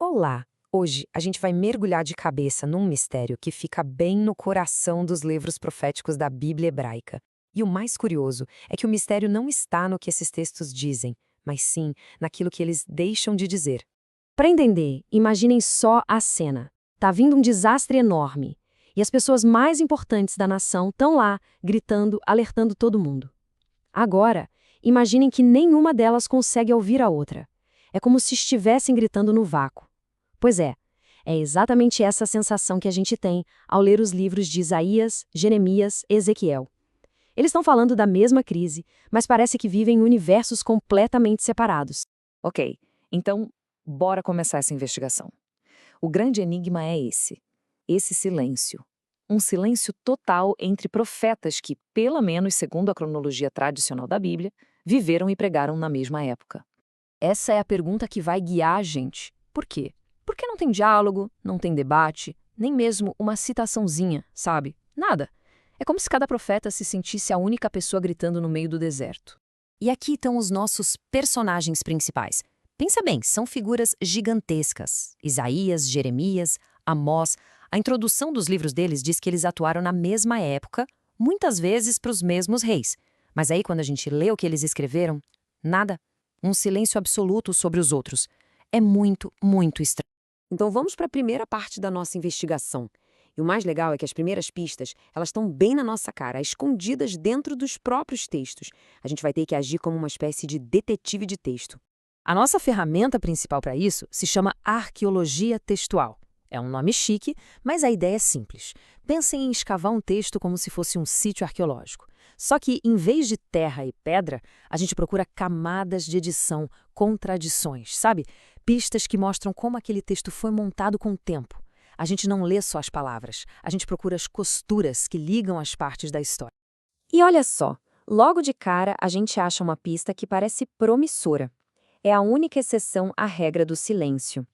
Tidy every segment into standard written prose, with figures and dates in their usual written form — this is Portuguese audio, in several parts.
Olá! Hoje a gente vai mergulhar de cabeça num mistério que fica bem no coração dos livros proféticos da Bíblia hebraica. E o mais curioso é que o mistério não está no que esses textos dizem, mas sim naquilo que eles deixam de dizer. Para entender, imaginem só a cena. Tá vindo um desastre enorme. E as pessoas mais importantes da nação estão lá, gritando, alertando todo mundo. Agora, imaginem que nenhuma delas consegue ouvir a outra. É como se estivessem gritando no vácuo. Pois é exatamente essa sensação que a gente tem ao ler os livros de Isaías, Jeremias, Ezequiel. Eles estão falando da mesma crise, mas parece que vivem em universos completamente separados. Ok, então bora começar essa investigação. O grande enigma é esse silêncio. Um silêncio total entre profetas que, pelo menos segundo a cronologia tradicional da Bíblia, viveram e pregaram na mesma época. Essa é a pergunta que vai guiar a gente. Por quê? Porque não tem diálogo, não tem debate, nem mesmo uma citaçãozinha, sabe? Nada. É como se cada profeta se sentisse a única pessoa gritando no meio do deserto. E aqui estão os nossos personagens principais. Pensa bem, são figuras gigantescas. Isaías, Jeremias, Amós. A introdução dos livros deles diz que eles atuaram na mesma época, muitas vezes para os mesmos reis. Mas aí quando a gente lê o que eles escreveram, nada. Um silêncio absoluto sobre os outros. É muito, muito estranho. Então vamos para a primeira parte da nossa investigação. E o mais legal é que as primeiras pistas, elas estão bem na nossa cara, escondidas dentro dos próprios textos. A gente vai ter que agir como uma espécie de detetive de texto. A nossa ferramenta principal para isso se chama arqueologia textual. É um nome chique, mas a ideia é simples. Pensem em escavar um texto como se fosse um sítio arqueológico. Só que, em vez de terra e pedra, a gente procura camadas de edição, contradições, sabe? Pistas que mostram como aquele texto foi montado com o tempo. A gente não lê só as palavras, a gente procura as costuras que ligam as partes da história. E olha só, logo de cara a gente acha uma pista que parece promissora. É a única exceção à regra do silêncio.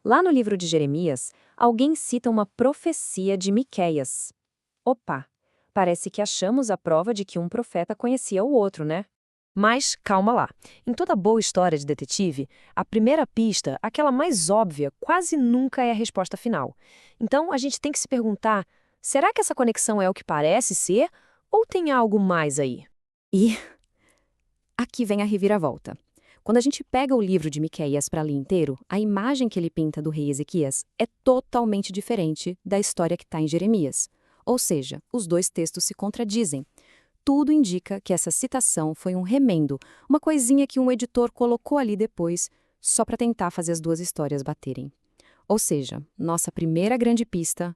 Lá no livro de Jeremias, alguém cita uma profecia de Miqueias. Opa! Parece que achamos a prova de que um profeta conhecia o outro, né? Mas calma lá. Em toda boa história de detetive, a primeira pista, aquela mais óbvia, quase nunca é a resposta final. Então a gente tem que se perguntar: será que essa conexão é o que parece ser? Ou tem algo mais aí? E aqui vem a reviravolta. Quando a gente pega o livro de Miqueias para ler inteiro, a imagem que ele pinta do rei Ezequias é totalmente diferente da história que está em Jeremias. Ou seja, os dois textos se contradizem. Tudo indica que essa citação foi um remendo, uma coisinha que um editor colocou ali depois, só para tentar fazer as duas histórias baterem. Ou seja, nossa primeira grande pista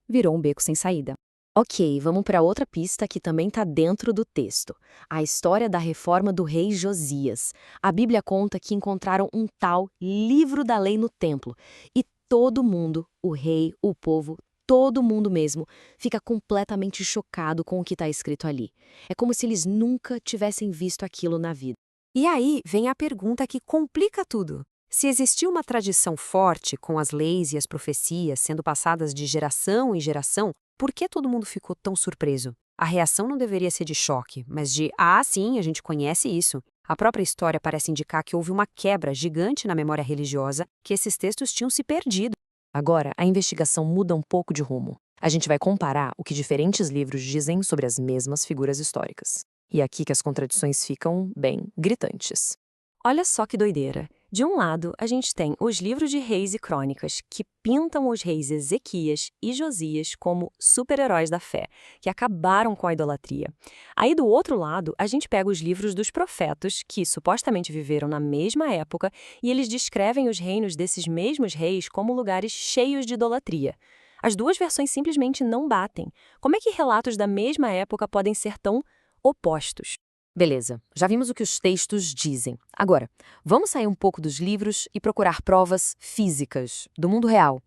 virou um beco sem saída. Ok, vamos para outra pista que também está dentro do texto. A história da reforma do rei Josias. A Bíblia conta que encontraram um tal livro da lei no templo. E todo mundo, o rei, o povo, todo mundo mesmo, fica completamente chocado com o que está escrito ali. É como se eles nunca tivessem visto aquilo na vida. E aí vem a pergunta que complica tudo. Se existia uma tradição forte com as leis e as profecias sendo passadas de geração em geração, por que todo mundo ficou tão surpreso? A reação não deveria ser de choque, mas de sim, a gente conhece isso. A própria história parece indicar que houve uma quebra gigante na memória religiosa, que esses textos tinham se perdido. Agora, a investigação muda um pouco de rumo. A gente vai comparar o que diferentes livros dizem sobre as mesmas figuras históricas. E é aqui que as contradições ficam, bem, gritantes. Olha só que doideira. De um lado, a gente tem os livros de Reis e Crônicas, que pintam os reis Ezequias e Josias como super-heróis da fé, que acabaram com a idolatria. Aí, do outro lado, a gente pega os livros dos profetas, que supostamente viveram na mesma época, e eles descrevem os reinos desses mesmos reis como lugares cheios de idolatria. As duas versões simplesmente não batem. Como é que relatos da mesma época podem ser tão opostos? Beleza, já vimos o que os textos dizem. Agora, vamos sair um pouco dos livros e procurar provas físicas, do mundo real.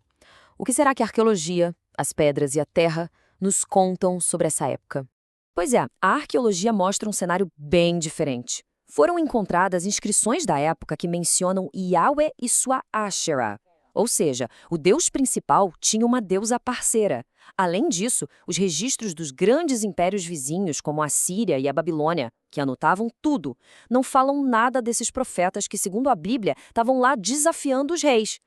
O que será que a arqueologia, as pedras e a terra nos contam sobre essa época? Pois é, a arqueologia mostra um cenário bem diferente. Foram encontradas inscrições da época que mencionam Yahweh e sua Asherah. Ou seja, o deus principal tinha uma deusa parceira. Além disso, os registros dos grandes impérios vizinhos, como a Síria e a Babilônia, que anotavam tudo, não falam nada desses profetas que, segundo a Bíblia, estavam lá desafiando os reis.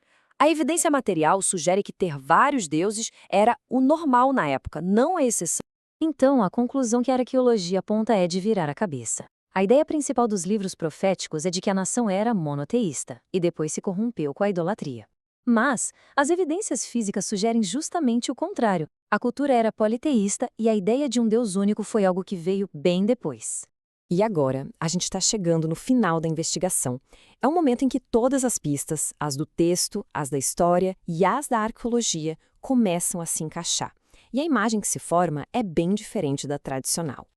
A evidência material sugere que ter vários deuses era o normal na época, não a exceção. Então, a conclusão que a arqueologia aponta é de virar a cabeça. A ideia principal dos livros proféticos é de que a nação era monoteísta e depois se corrompeu com a idolatria. Mas as evidências físicas sugerem justamente o contrário. A cultura era politeísta e a ideia de um Deus único foi algo que veio bem depois. E agora, a gente está chegando no final da investigação. É um momento em que todas as pistas, as do texto, as da história e as da arqueologia, começam a se encaixar. E a imagem que se forma é bem diferente da tradicional.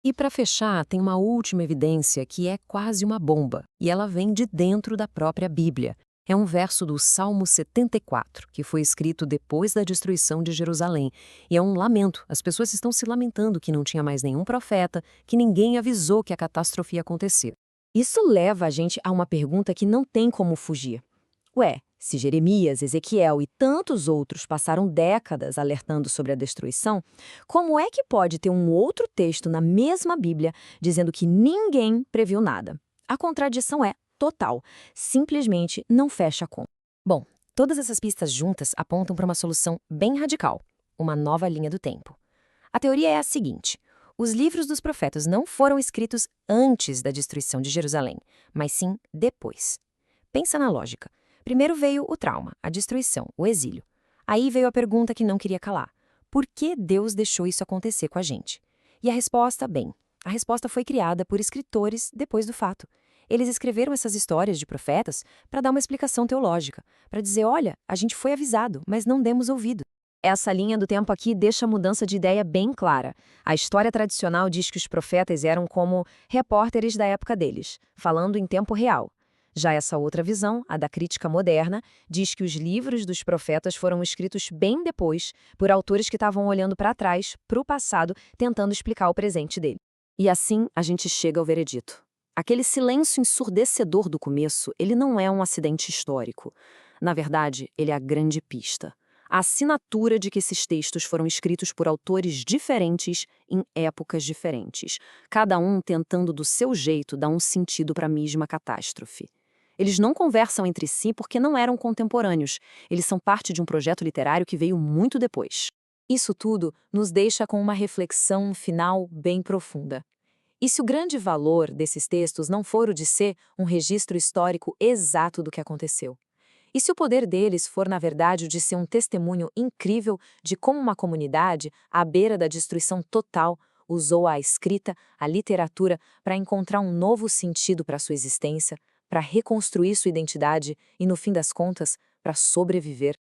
E para fechar, tem uma última evidência que é quase uma bomba, e ela vem de dentro da própria Bíblia. É um verso do Salmo 74, que foi escrito depois da destruição de Jerusalém. E é um lamento. As pessoas estão se lamentando que não tinha mais nenhum profeta, que ninguém avisou que a catástrofe ia acontecer. Isso leva a gente a uma pergunta que não tem como fugir. Ué, se Jeremias, Ezequiel e tantos outros passaram décadas alertando sobre a destruição, como é que pode ter um outro texto na mesma Bíblia dizendo que ninguém previu nada? A contradição é total. Simplesmente não fecha a conta. Bom, todas essas pistas juntas apontam para uma solução bem radical, uma nova linha do tempo. A teoria é a seguinte: os livros dos profetas não foram escritos antes da destruição de Jerusalém, mas sim depois. Pensa na lógica. Primeiro veio o trauma, a destruição, o exílio. Aí veio a pergunta que não queria calar. Por que Deus deixou isso acontecer com a gente? E a resposta, bem, a resposta foi criada por escritores depois do fato. Eles escreveram essas histórias de profetas para dar uma explicação teológica, para dizer, olha, a gente foi avisado, mas não demos ouvido. Essa linha do tempo aqui deixa a mudança de ideia bem clara. A história tradicional diz que os profetas eram como repórteres da época deles, falando em tempo real. Já essa outra visão, a da crítica moderna, diz que os livros dos profetas foram escritos bem depois, por autores que estavam olhando para trás, para o passado, tentando explicar o presente dele. E assim a gente chega ao veredito. Aquele silêncio ensurdecedor do começo, ele não é um acidente histórico. Na verdade, ele é a grande pista. A assinatura de que esses textos foram escritos por autores diferentes em épocas diferentes, cada um tentando do seu jeito dar um sentido para a mesma catástrofe. Eles não conversam entre si porque não eram contemporâneos, eles são parte de um projeto literário que veio muito depois. Isso tudo nos deixa com uma reflexão final bem profunda. E se o grande valor desses textos não for o de ser um registro histórico exato do que aconteceu? E se o poder deles for, na verdade, o de ser um testemunho incrível de como uma comunidade, à beira da destruição total, usou a escrita, a literatura, para encontrar um novo sentido para sua existência, para reconstruir sua identidade e, no fim das contas, para sobreviver?